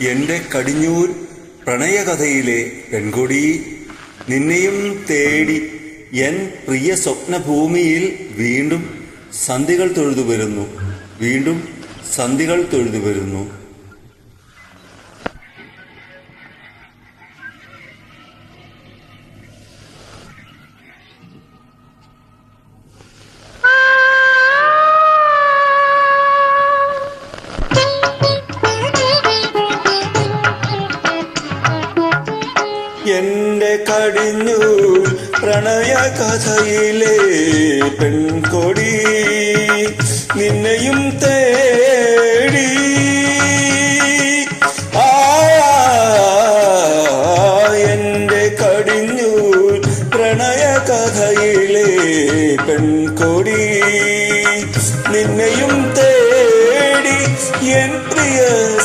എൻ്റെ കടിഞ്ഞൂൽ പ്രണയകഥയിലെ പെൺകൊടി, നിന്നെയും തേടി എൻ പ്രിയ സ്വപ്നഭൂമിയിൽ വീണ്ടും സന്ധികൾ തൊഴുതു വരുന്നു, വീണ്ടും സന്ധികൾ തൊഴുതു വരുന്നു. എന്റെ കടിഞ്ഞൂൽ പ്രണയകഥയിലെ പെൺകൊടി, നിന്നെയും തേടി എന്റെ കടിഞ്ഞൂൽ പ്രണയകഥയിലെ പെൺകൊടി, നിന്നെയും തേടി എൻ പ്രിയ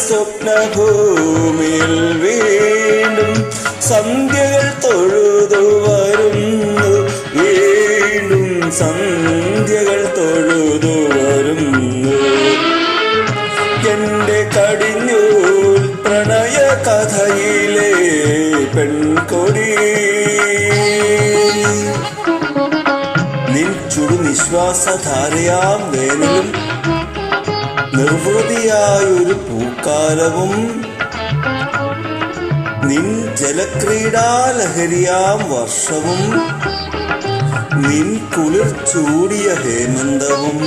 സ്വപ്നഭൂമിയിൽ വീണ്ടും സന്ധ്യകൾ തൊഴുതു വരുന്നു, വീണ്ടും സന്ധ്യകൾ തൊഴുതു വരുന്നു. എന്റെ കടിഞ്ഞൂൽ പ്രണയ കഥയിലെ പെൺകൊടി, നിൻ ചുടുനിശ്വാസധാരയാം വേനലും നിർവൃതിയായൊരു പൂക്കാലവും, നിൻ ജലക്രീഡാലഹരിയാം വർഷവും, നിൻ കുളിർ ചൂടിയ ഹേമന്തവും,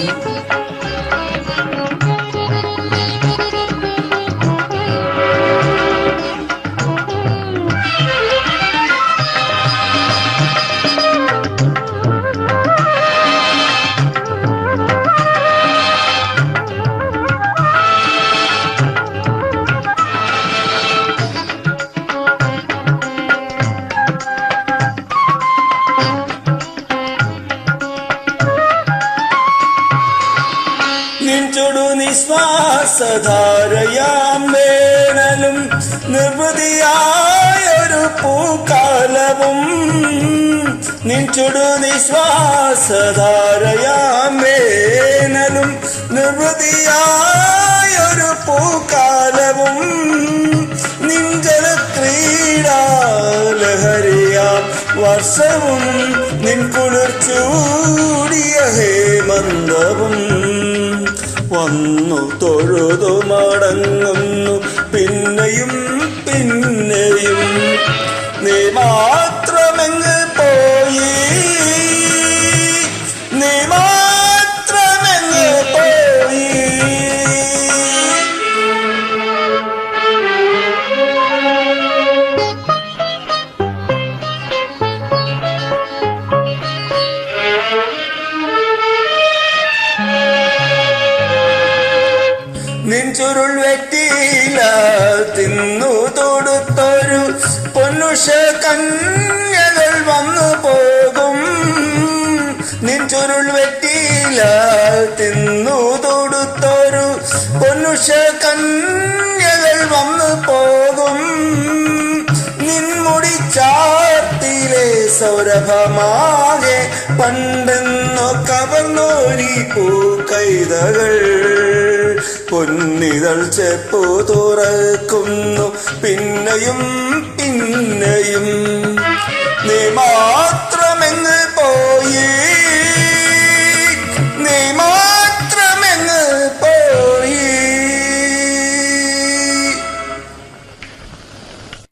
നിൻ ചുടുനിശ്വാസധാരയാം വേനലും നിർവൃതിയായൊരു പൂക്കാലവും, നിൻ ചുടുനിശ്വാസധാരയാം വേനലും നിർവൃതിയായൊരു പൂക്കാലവും, നിൻ ജലക്രീഡാലഹരിയാം വർഷവും, നിൻ കുളിർ ചൂടിയ ഹേമന്തവും, വന്നു തൊഴുതു മടങ്ങുന്നു പിന്നെയും പിന്നെയും. നീ മാത്രമെങ്ങ് പോയി, നീ മാത്രമെങ്ങ് പോയി. നിൻ ചുരുൾ വെറ്റില തിന്നു തൊടുത്തൊരു പൊന്നുഷ കന്യകൾ വന്നു പോകും, നിൻ ചുരുൾ വെറ്റില തിന്നു തൊടുത്തൊരു പൊന്നുഷ കന്യകൾ വന്നു പോകും, നിൻ മുടിച്ചാർത്തിലെ സൗരഭമാകെ പണ്ടെന്നോ കവർന്നോരി പൂക്കൈതകൾ, പൊന്നിതൾ ചെപ്പു തുറക്കുന്നു പിന്നെയും പിന്നെയും. നീ മാത്രമെങ്ങ് പോയി,